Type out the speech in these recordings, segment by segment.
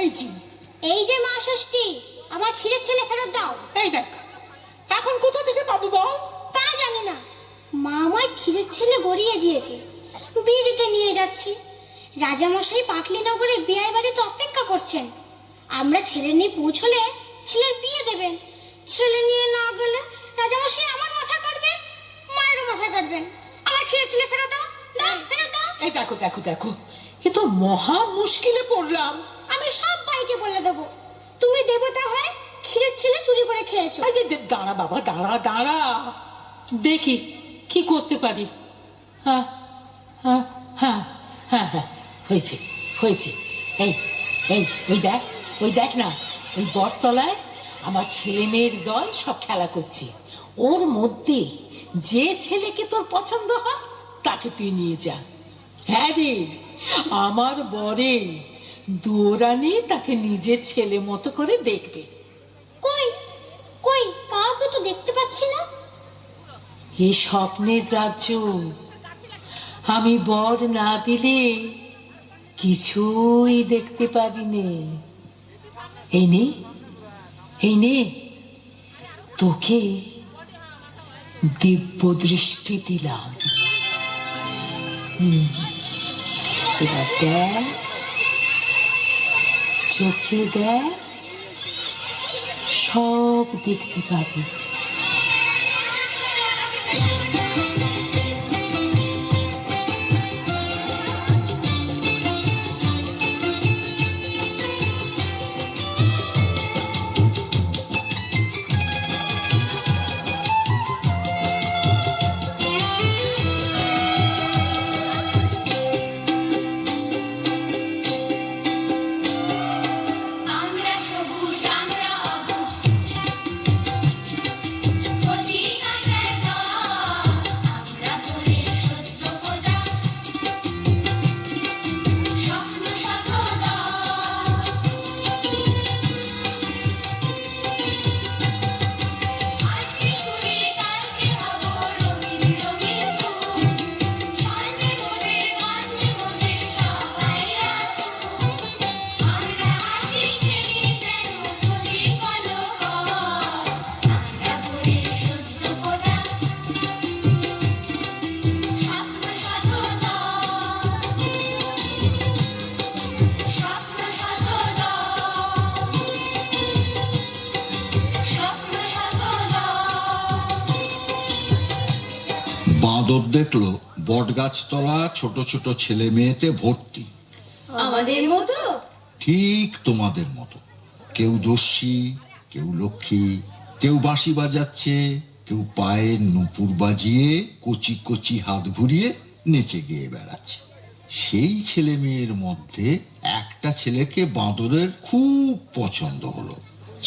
পেয়েছি। এই যে মা ষষ্ঠী, আমার ক্ষীরের ছেলে ফেরত দাও। এই দেখ, এখন কোথা থেকে পাবো বল? তা জানি না, মা আমার ক্ষীরের ছেলে গড়িয়ে দিয়েছে, বিয়ে দিতে নিয়ে যাচ্ছি। রাজামশাই পাটলিনগরে বিয়ে বাড়িতে অপেক্ষা করছেন। আমরা ছেলে নিয়ে পৌঁছলে ছেলের বিয়ে দেবেন। ছেলে নিয়ে না গেলে রাজামশাই আমার মাথা কাটবেন, মায়েরও মাথা কাটবেন। আমার ক্ষীরের ছেলে ফেরত দাও, দাও ফেরত দাও। এই দেখো দেখো দেখো, এ তো মহা মুশকিলে পড়লাম। আমি সব ভাইকে বলে দেবো তুমি দেবতা হয়ে ক্ষীরের ছেলে চুরি করে খেয়েছো। দাঁড়া বাবা, দাঁড়া দাঁড়া, দেখি কি করতে পারি। হ্যাঁ হ্যাঁ হ্যাঁ হ্যাঁ হ্যাঁ, হয়েছে হয়েছে। এই এই ওই দেখ না, ওই বটতলায় আমার ছেলে মেয়ের দল সব খেলা করছে। ওর মধ্যে যে ছেলেকে তোর পছন্দ হয় তাকে তুই নিয়ে যা। হ্যাঁ রে, আমার বরে দৌড়ানি তাকে নিজের ছেলে মতো করে দেখবে। কই কই কাউকে তো দেখতে পাচ্ছি না। এ স্বপ্নের রাজ্য, আমি বর না দিলে কিছুই দেখতে পাবি নে। এই নে তোকে দিব্য দৃষ্টি দিলাম। এবার দেখ, চোখ চেয়ে দেখ, সব দেখতে পাবি। বাঁদর দেখলো বটগাছতলা ছোট ছোট ছেলে মেয়েতে ভর্তি। আমাদের মতো? ঠিক তোমাদের মতো। কেউ দস্যি, কেউ লক্ষ্মী, কেউ বাঁশি বাজাচ্ছে, কেউ পায়ের নুপুর বাজিয়ে কচি কচি হাত ঘুরিয়ে নেচে গিয়ে বেড়াচ্ছে। সেই ছেলে মেয়ের মধ্যে একটা ছেলেকে বাঁদরের খুব পছন্দ হলো।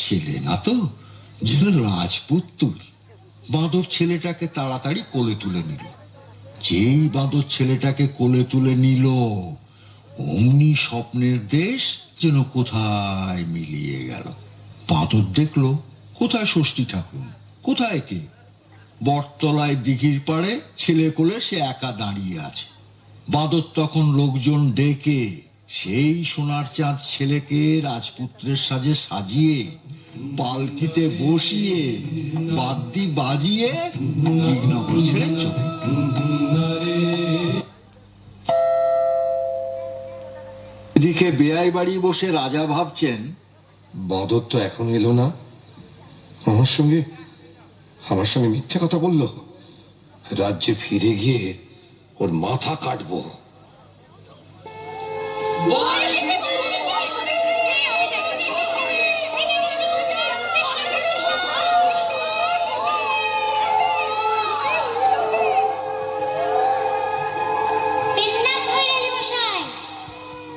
ছেলে না তো, যেন রাজপুত্তুর। বাঁদর ছেলেটাকে তাড়াতাড়ি কোলে তুলে নিল। যেই বাঁদর ছেলেটাকে কোলে তুলে নিল, অমনি স্বপ্নের দেশ যেন কোথায় মিলিয়ে গেল। বাঁদর দেখলো কোথায় ষষ্ঠী ঠাকুর, কোথায় কে? বটতলায় দিঘির পাড়ে ছেলে কোলে সে একা দাঁড়িয়ে আছে। বাঁদর তখন লোকজন ডেকে সেই সোনার চাঁদ ছেলেকে রাজপুত্রের সাজে সাজিয়ে পালকিতে বসিয়ে বাদ্যি বাজিয়ে দিগনগর ছেড়ে চলে। এদিকে বেয়াই বাড়ি বসে রাজা ভাবছেন, বাঁদর তো এখন এলো না, আমার সঙ্গে মিথ্যে কথা বললো। রাজ্যে ফিরে গিয়ে ওর মাথা কাটবো।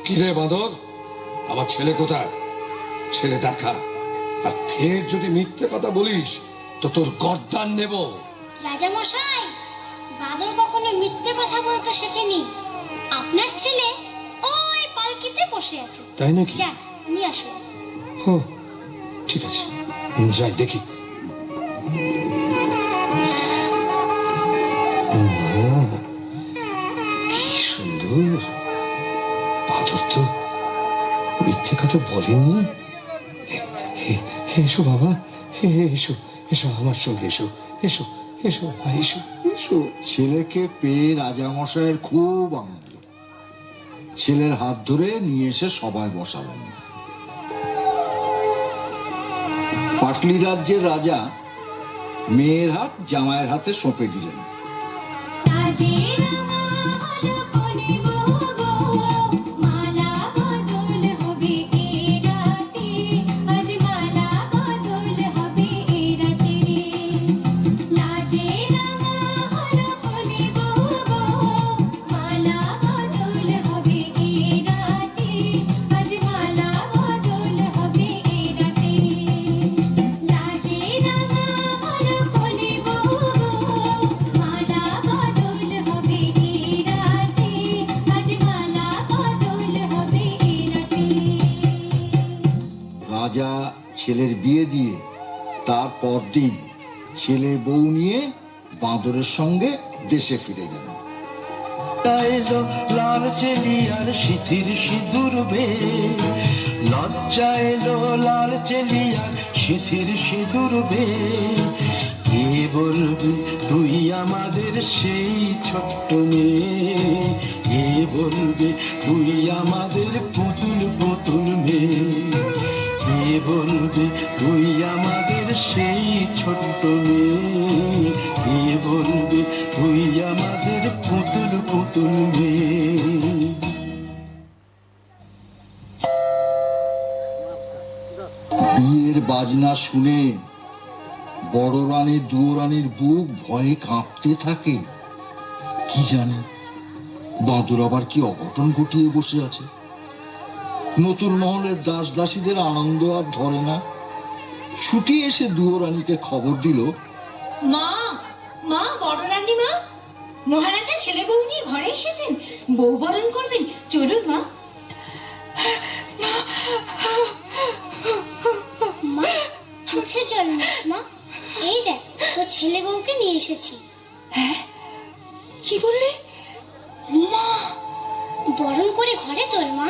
কিরে বাঁদর, আমার ছেলে কোথায়? ছেলে দেখা, আর ফের যদি মিথ্যে কথা বলিস তো তোর গর্দান নেব। রাজামশাই, বাদর কখনো মিথ্যে কথা বলতে শেখেনি। আপনার ছেলে ওই পালকিতে বসে আছে। তাই নাকি? যান, নিয়ে আসুন। ও ঠিক আছে, যাই দেখি। কি সুন্দর! বাদর তো মিথ্যে কথা বলেনি? এসো বাবা, এসো এসো আমার সঙ্গে, এসো এসো এসো এসো এসো। ছেলেকে পেয়ে রাজামশাইয়ের খুব আনন্দ। ছেলের হাত ধরে নিয়ে এসে সবাই বসালেন। পাটলি রাজ্যের রাজা মেয়ের হাত জামাইয়ের হাতে সঁপে দিলেন। রাজা ছেলের বিয়ে দিয়ে তার পরদিন ছেলে বউ নিয়ে বাঁদরের সঙ্গে দেশে ফিরে গেলেন। এলো লাল চেলিয়ার সিথির সিঁদুর বে, লজ্জা এলো লাল চেলিয়ার সিথির সিঁদুর বে। কে বলবে তুই আমাদের সেই ছোট্ট মেয়ে, কে বলবে তুই আমাদের পুতুল পুতুল মেয়ে, কে বলবে তুই আমাদের সেই ছোট্ট মেয়ে, কে বলবে তুই আমাদের পুতুল পুতুল মেয়ে। বিয়ের বাজনা শুনে বড় রানী দুয়োরানীর বুক ভয়ে কাঁপতে থাকে। কি জানে বাঁদর আবার কি অঘটন ঘটিয়ে বসে আছে। নতুন মহলের দাস দাসীদের আনন্দ আর ধরে না। ছুটি এসে দুয়োরানীকে খবর দিল, মা, মা, বড় রানী মা, মহারাজা ছেলে বউ নিয়ে ঘরে এসেছেন, বউ বরণ করবেন, চলুন মা। মা, চোখে জল মুছ মা। এই দেখ তোর ছেলে বউকে নিয়ে এসেছি। হ্যাঁ, কি বললে মা? বরণ করে ঘরে তোর মা।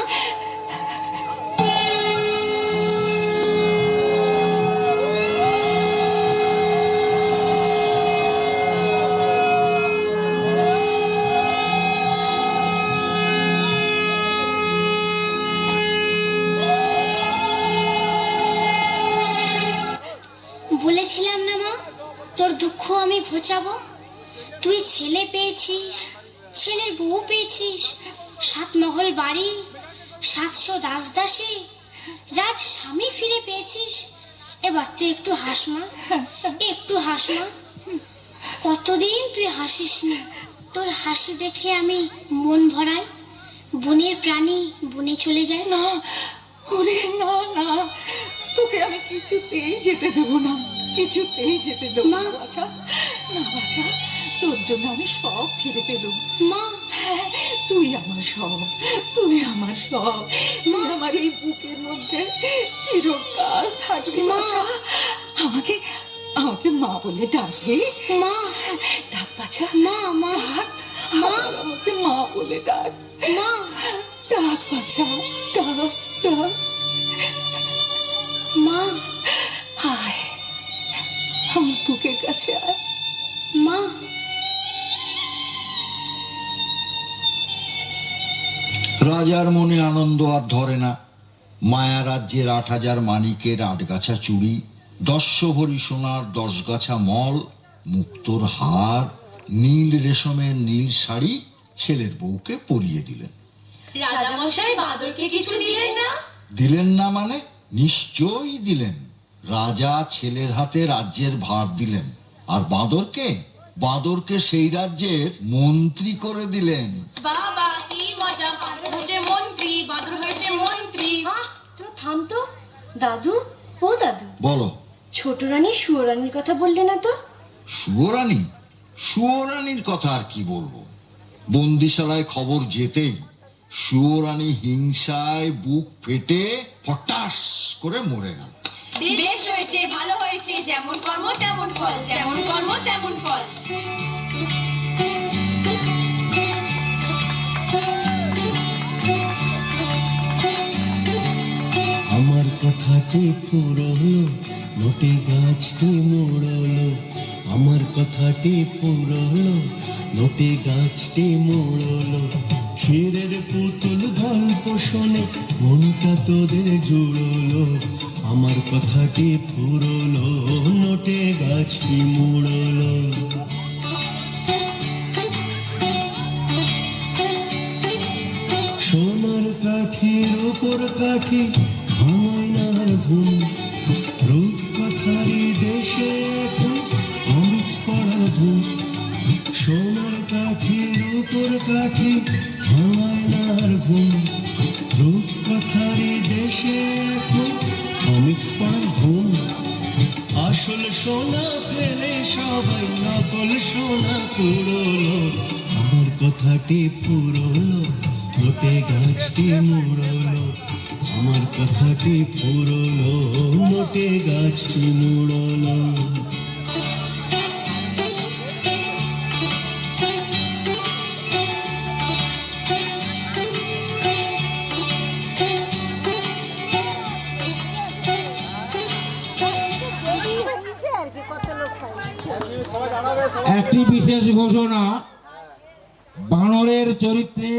বলেছিলাম না মা, তোর দুঃখ আমি ঘোচাবো। তুই ছেলে পেয়েছিস, ছেলের বউ পেয়েছিস, 7 মহল বাড়ি, 700 দাস দাসী, রাজ স্বামী ফিরে পেয়েছিস। এবার তুই একটু হাস মা, একটু হাস মা। কতদিন তুই হাসিস না। তোর হাসি দেখে আমি মন ভরাই। বনের প্রাণী বনে চলে যায়। না, ওরে না না, তোকে আমি কিছুতেই যেতে দেবো না, কিছুতেই যেতে দেবো না বাছা, না বাছা। তোর জন্য আমি সব ফিরে পেলাম মা। হ্যাঁ, তুই আমার সব, তুই আমার সব, তুই আমার এই বুকের মধ্যে চিরকাল থাকবি বাছা। আমাকে আমাকে মা বলে ডাকে মা, ডাক বাছা, মা, মা, মা, আমাকে মা বলে ডাক, মা, ডাক বাছা, ডাক ডাক। মা, আয় আমার বুকের কাছে আয় মা। রাজার মনে আনন্দ আর ধরে না। মায়া রাজ্যের 8000 মানিকের 8 গাছা চুড়ি, 10 ভরি সোনার 10 গাছা মল, মুক্তোর হার, নীল রেশমের নীল শাড়ি ছেলের বউকে পরিয়ে দিলেন। রাজামশাই বাঁদরকে কিছু দিলেন না? দিলেন না মানে? নিশ্চয়ই দিলেন। রাজা ছেলের হাতে রাজ্যের ভার দিলেন, আর বাঁদরকে সেই রাজ্যের মন্ত্রী করে দিলেন। বাবা, কি মজা, বাঁদর হয়েছে মন্ত্রী, বাঁদর হয়েছে মন্ত্রী। তো থাম তো। দাদু, ও দাদু, বলো। ছোট রানী সুয়োরানীর কথা বললে না তো? সুয়োরানীর কথা আর কি বলবো। বন্দিশালায় খবর যেতেই সুয়োরানী হিংসায় বুক ফেটে হঠাৎ করে মরে গেল। বেশ হয়েছে, ভালো হয়েছে, যেমন কর্ম তেমন ফল, যেমন কর্ম তেমন ফল। কথাটি ফুরলো, নোটে গাছটি মুড়লো। আমার কথাটি ফুরলো, নোটে গাছটি মুড়লো। ক্ষীরের পুতুল গল্প শোনে মনটা তোদের জুড়লো। আমার কথাটি ফুরলো, নোটে গাছটি মুড়লো। সোনার কাঠির উপর কাঠি ময়নার ঘুম, রূপকথারি দেশে এখন অমিক্স পড়ার ধুম। সোনার কাঠির উপর কাঠি ময়নার ঘুম, রূপকথারি দেশে এখন অমিক্স পড়ার ধুম। আসল সোনা ফেলে সবাই নকল সোনা কুড়লো। আমার কথাটি ফুরলো, নোটে গাছটি মুড়লো। আমার কথাটি ফুরলো, নোটে গাছটি মুড়লো। একটি বিশেষ ঘোষণা, বানরের চরিত্রে